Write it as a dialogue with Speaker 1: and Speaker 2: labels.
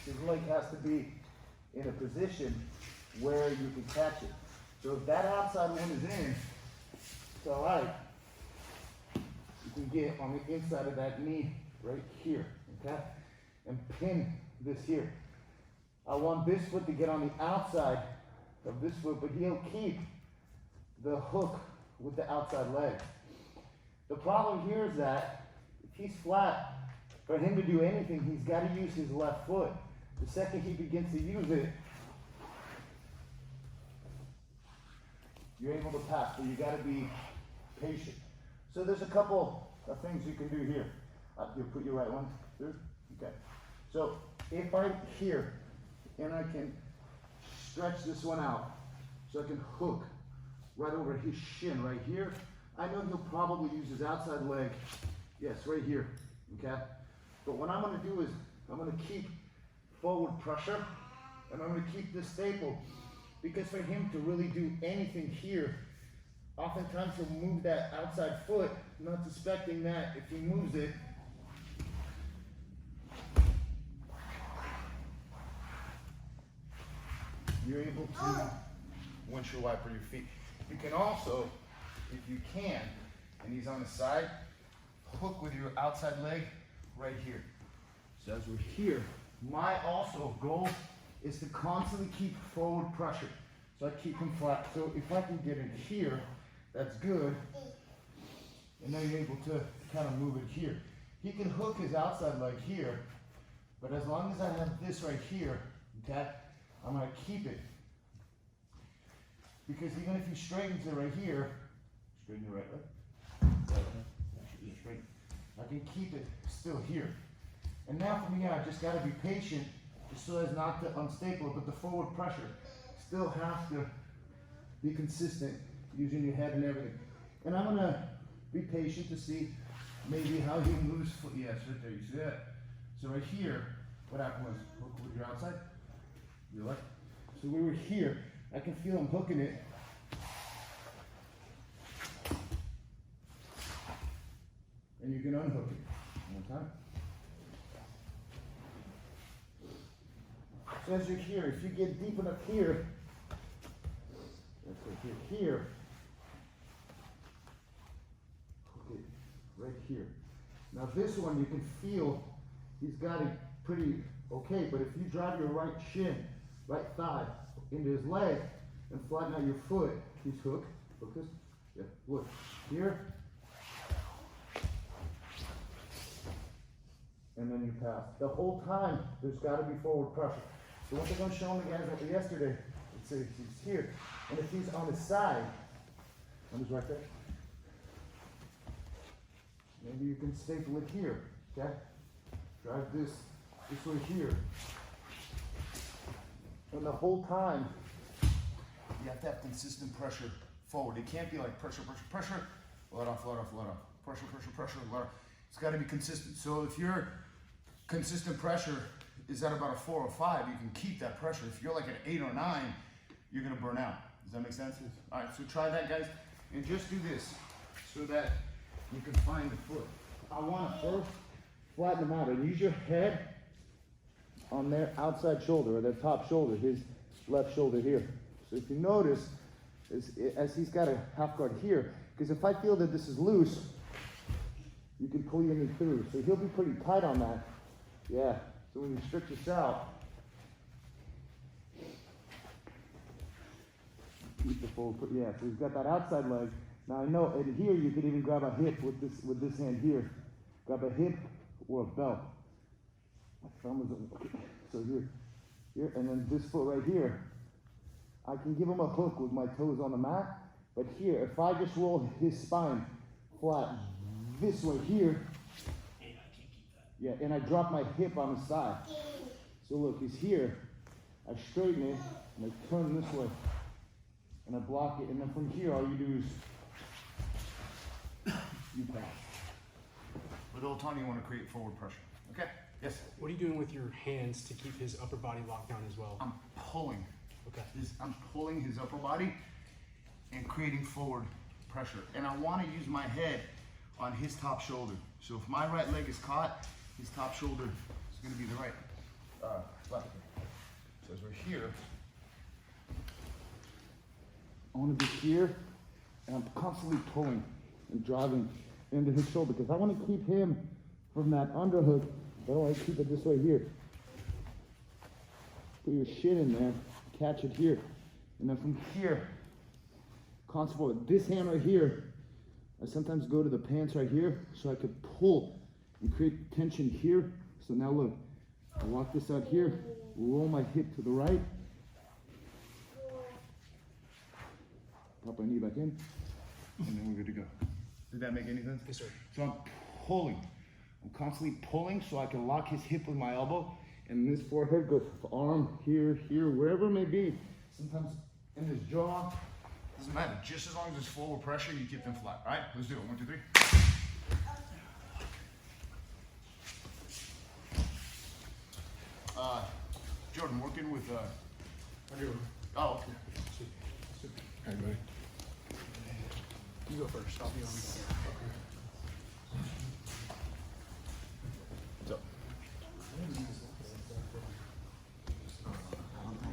Speaker 1: his leg has to be in a position where you can catch it. So if that outside one is in, it's all right. You can get on the inside of that knee right here, okay? And pin this here. I want this foot to get on the outside of this foot, but he'll keep the hook with the outside leg. The problem here is that if he's flat, for him to do anything, he's got to use his left foot. The second he begins to use it, you're able to pass, but you got to be patient. So there's a couple of things you can do here. You put your right one through. Okay. So if I'm here and I can stretch this one out, so I can hook right over his shin right here, I know he'll probably use his outside leg. Yes, right here. Okay. But what I'm going to do is I'm going to keep forward pressure, and I'm going to keep this staple, because for him to really do anything here, oftentimes he'll move that outside foot, not suspecting that if he moves it, you're able to windshield wiper your feet. You can also, if you can, and he's on the side, hook with your outside leg right here. So as we're here, my also goal is to constantly keep forward pressure. So I keep him flat. So if I can get in here, that's good. And then you're able to kind of move it here. He can hook his outside leg here, but as long as I have this right here, okay, I'm going to keep it. Because even if he straightens it right here, straighten your right leg. Straighten. I can keep it still here. And now from here, I just got to be patient just so as not to unstaple it, but the forward pressure still has to be consistent using your head and everything. And I'm going to be patient to see maybe how he moves foot. Yes, right there. You see that? So right here, what happened was hook with your outside. Your left. So we were here. I can feel him hooking it. And you can unhook it. One time. So as you're here, if you get deep enough here, that's right here, hook it right here. Now this one you can feel he's got it pretty okay, but if you drive your right shin, right thigh into his leg and flatten out your foot, he's hooked. Hook this. Yeah, look here. And then you pass. The whole time, there's got to be forward pressure. So one thing I'm showing the guys like yesterday, let's say he's here, and if he's on his side, he's right there, maybe you can staple it here, okay? Drive this way here. And the whole time, you have to have consistent pressure forward. It can't be like pressure, pressure, pressure, let off, let off, let off. Pressure, pressure, pressure, let off. It's got to be consistent. So if your consistent pressure is at about a 4 or 5, you can keep that pressure. If you're like an 8 or 9, you're gonna burn out. Does that make sense? All right, so try that, guys, and just do this so that you can find the foot. I want to first flatten them out and use your head on their outside shoulder or their top shoulder, his left shoulder here. So if you notice, as he's got a half guard here, because if I feel that this is loose, you can pull your knee through. So he'll be pretty tight on that. Yeah. So when you stretch this out, keep the full. Yeah. So he's got that outside leg. Now I know and here you could even grab a hip with this hand here. Grab a hip or a belt. My thumb is okay. So here, and then this foot right here. I can give him a hook with my toes on the mat, but here, if I just roll his spine flat this way here. Yeah, and I drop my hip on the side. So look, he's here. I straighten it, and I turn this way. And I block it, and then from here, all you do is you pass. With the whole time, you want to create forward pressure. Okay? Yes?
Speaker 2: What are you doing with your hands to keep his upper body locked down as well?
Speaker 1: I'm pulling.
Speaker 2: Okay.
Speaker 1: I'm pulling his upper body and creating forward pressure. And I want to use my head on his top shoulder. So if my right leg is caught, his top shoulder is going to be the right. here. I want to be here, and I'm constantly pulling and driving into his shoulder because I want to keep him from that underhook. But I want to keep it this way here. Put your shin in there, catch it here, and then from here, constant forward. This hand right here, I sometimes go to the pants right here so I could pull and create tension here. So now look, I walk this out here, roll my hip to the right, pop my knee back in, and then we're good to go. Did that make any sense?
Speaker 2: Yes, sir.
Speaker 1: So I'm pulling. I'm constantly pulling so I can lock his hip with my elbow, and this forehead goes arm here, here, wherever it may be. Sometimes in his jaw. Doesn't matter. Just as long as there's forward pressure, you keep them flat. All right? Let's do it. 1, 2, 3. Jordan, working with. Oh, okay.
Speaker 2: Hey, buddy. You go first. I'll be on. Okay.